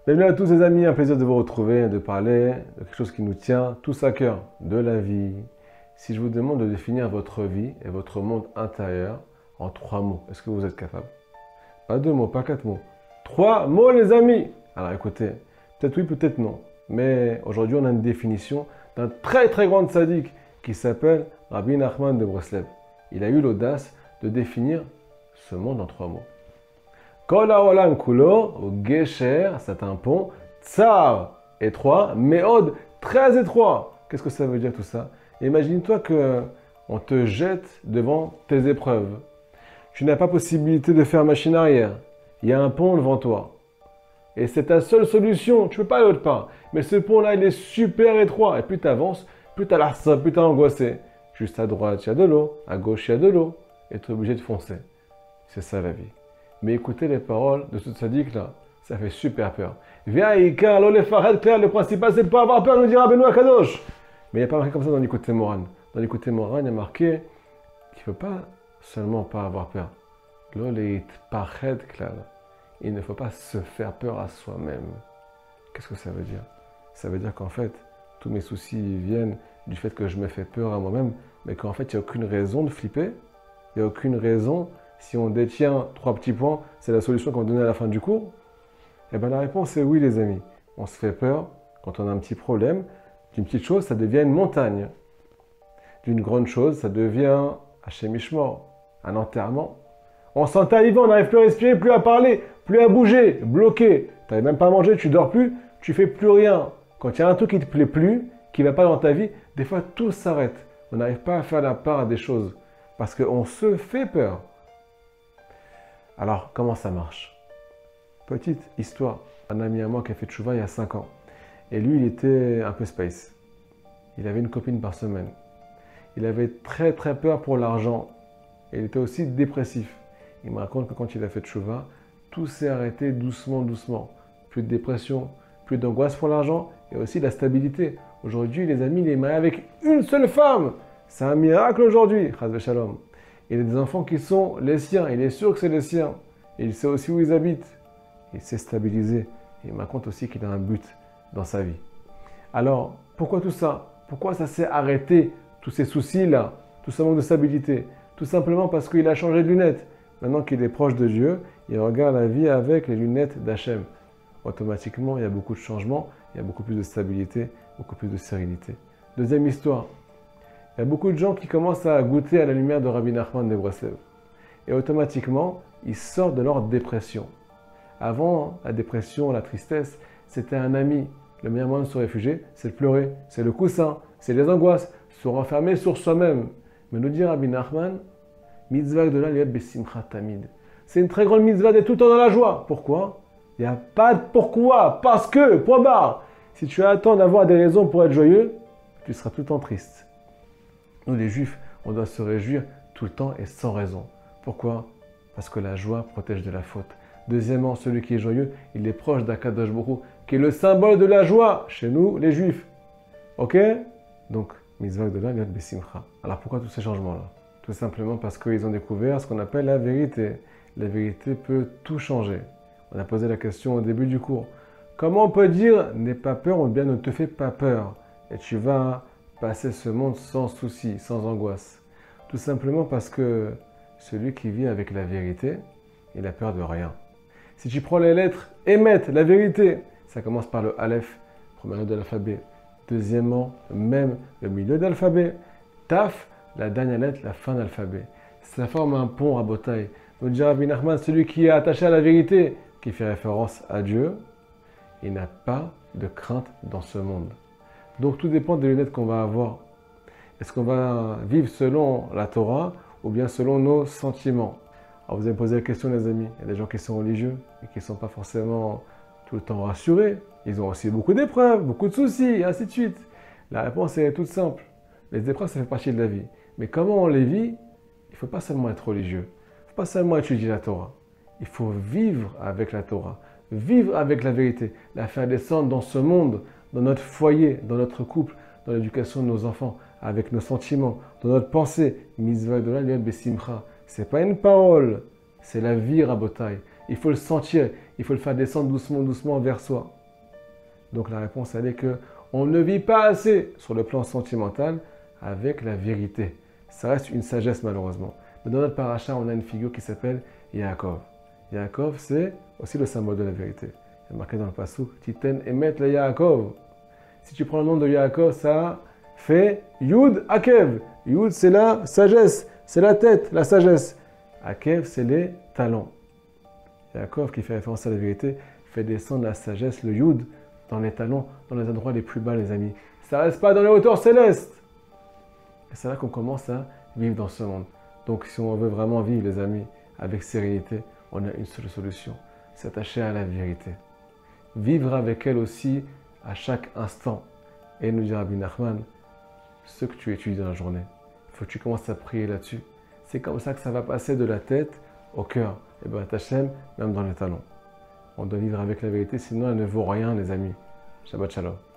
Bienvenue à tous les amis, un plaisir de vous retrouver, de parler de quelque chose qui nous tient tous à cœur, de la vie. Si je vous demande de définir votre vie et votre monde intérieur en 3 mots, est-ce que vous êtes capable? Pas 2 mots, pas 4 mots. 3 mots les amis. Alors écoutez, peut-être oui, peut-être non. Mais aujourd'hui on a une définition d'un très très grand sadique qui s'appelle Rabbi Nachman de Breslev. Il a eu l'audace de définir ce monde en 3 mots. Kol haolam kulo, ou gesher, c'est un pont, tsar, étroit, meod, très étroit. Qu'est-ce que ça veut dire tout ça? Imagine-toi que on te jette devant tes épreuves. Tu n'as pas possibilité de faire machine arrière. Il y a un pont devant toi. Et c'est ta seule solution. Tu ne peux pas aller autre part. Mais ce pont-là, il est super étroit. Et plus tu avances, plus tu as l'air ça, plus tu as angoissé. Juste à droite, il y a de l'eau. À gauche, il y a de l'eau. Et tu es obligé de foncer. C'est ça la vie. Mais écoutez les paroles de ce sadique là, ça fait super peur. Viens, Ika, le principal c'est de ne pas avoir peur, nous dira Benoît Kadosh. Mais il n'y a pas marqué comme ça dans l'écouté Moran. Dans l'écouté Moran, il y a marqué qu'il ne faut pas seulement pas avoir peur. Il ne faut pas se faire peur à soi-même. Qu'est-ce que ça veut dire? Ça veut dire qu'en fait, tous mes soucis viennent du fait que je me fais peur à moi-même, mais qu'en fait, il n'y a aucune raison de flipper. Il n'y a aucune raison. Si on détient 3 petits points, c'est la solution qu'on va donner à la fin du cours. Eh bien la réponse est oui les amis. On se fait peur quand on a un petit problème. D'une petite chose, ça devient une montagne. D'une grande chose, ça devient Hachem Ishmor, un enterrement. On s'entalivant, on n'arrive plus à respirer, plus à parler, plus à bouger, bloqué. Tu n'arrives même pas à manger, tu dors plus, tu fais plus rien. Quand il y a un truc qui ne te plaît plus, qui ne va pas dans ta vie, des fois tout s'arrête. On n'arrive pas à faire la part à des choses parce qu'on se fait peur. Alors, comment ça marche? Petite histoire. Un ami à moi qui a fait tchouva il y a 5 ans. Et lui, il était un peu space. Il avait une copine par semaine. Il avait très très peur pour l'argent. Et il était aussi dépressif. Il me raconte que quand il a fait tchouva, tout s'est arrêté doucement, doucement. Plus de dépression, plus d'angoisse pour l'argent et aussi la stabilité. Aujourd'hui, les amis, il est marié avec une seule femme. C'est un miracle aujourd'hui. Chas v'shalom. Il a des enfants qui sont les siens. Il est sûr que c'est les siens. Et il sait aussi où ils habitent. Il s'est stabilisé. Il me raconte aussi qu'il a un but dans sa vie. Alors, pourquoi tout ça? Pourquoi ça s'est arrêté, tous ces soucis-là, tout ce manque de stabilité? Tout simplement parce qu'il a changé de lunettes. Maintenant qu'il est proche de Dieu, il regarde la vie avec les lunettes d'Hachem. Automatiquement, il y a beaucoup de changements, il y a beaucoup plus de stabilité, beaucoup plus de sérénité. Deuxième histoire. Il y a beaucoup de gens qui commencent à goûter à la lumière de Rabbi Nachman de Breslev. Et automatiquement, ils sortent de leur dépression. Avant, la dépression, la tristesse, c'était un ami. Le meilleur moyen de se réfugier, c'est de pleurer, c'est le coussin, c'est les angoisses, se renfermer sur soi-même. Mais nous dit Rabbi Nachman, mitzvah de la liot besimcha tamid. C'est une très grande mitzvah d'être tout le temps dans la joie. Pourquoi? Il n'y a pas de pourquoi, parce que, point barre. Si tu attends d'avoir des raisons pour être joyeux, tu seras tout le temps triste. Nous, les Juifs, on doit se réjouir tout le temps et sans raison. Pourquoi? Parce que la joie protège de la faute. Deuxièmement, celui qui est joyeux, il est proche d'Akadosh Baruch Hu, qui est le symbole de la joie chez nous, les Juifs. Ok? Donc, mitzvah de la liot besimcha. Alors pourquoi tous ces changements-là? Tout simplement parce qu'ils ont découvert ce qu'on appelle la vérité. La vérité peut tout changer. On a posé la question au début du cours. Comment on peut dire « n'aie pas peur » ou bien « ne te fais pas peur » et tu vas passer ce monde sans souci, sans angoisse. Tout simplement parce que celui qui vit avec la vérité, il a peur de rien. Si tu prends les lettres, émettent la vérité. Ça commence par le Aleph, première lettre de l'alphabet. Deuxièmement, même le milieu de l'alphabet. Taf, la dernière lettre, la fin de l'alphabet. Ça forme un pont à Botaï. Nous dit Rabbi Nachman, celui qui est attaché à la vérité, qui fait référence à Dieu, il n'a pas de crainte dans ce monde. Donc tout dépend des lunettes qu'on va avoir. Est-ce qu'on va vivre selon la Torah ou bien selon nos sentiments? Alors vous allez me poser la question les amis, il y a des gens qui sont religieux et qui ne sont pas forcément tout le temps rassurés. Ils ont aussi beaucoup d'épreuves, beaucoup de soucis et ainsi de suite. La réponse est toute simple. Les épreuves ça fait partie de la vie. Mais comment on les vit? Il ne faut pas seulement être religieux. Il ne faut pas seulement étudier la Torah. Il faut vivre avec la Torah. Vivre avec la vérité. La faire descendre dans ce monde, dans notre foyer, dans notre couple, dans l'éducation de nos enfants, avec nos sentiments, dans notre pensée. Mitzvah de la liot besimcha. Ce n'est pas une parole, c'est la vie, Rabotai. Il faut le sentir, il faut le faire descendre doucement, doucement vers soi. Donc la réponse, elle est que on ne vit pas assez sur le plan sentimental avec la vérité. Ça reste une sagesse malheureusement. Mais dans notre paracha, on a une figure qui s'appelle Yaakov. Yaakov, c'est aussi le symbole de la vérité. Il est marqué dans le passou, Titen emet le Yaakov. Si tu prends le nom de Yaakov, ça fait Yud Akev. Yud, c'est la sagesse, c'est la tête, la sagesse. Akev, c'est les talons. Yaakov, qui fait référence à la vérité, fait descendre la sagesse, le Yud, dans les talons, dans les endroits les plus bas, les amis. Ça ne reste pas dans les hauteurs célestes. Et c'est là qu'on commence à vivre dans ce monde. Donc, si on veut vraiment vivre, les amis, avec sérénité, on a une seule solution, s'attacher à la vérité. Vivre avec elle aussi à chaque instant. Et nous dire Rabbi Nachman, ce que tu étudies dans la journée, il faut que tu commences à prier là-dessus. C'est comme ça que ça va passer de la tête au cœur. Et bien, Hachem, même dans les talons. On doit vivre avec la vérité, sinon elle ne vaut rien, les amis. Shabbat Shalom.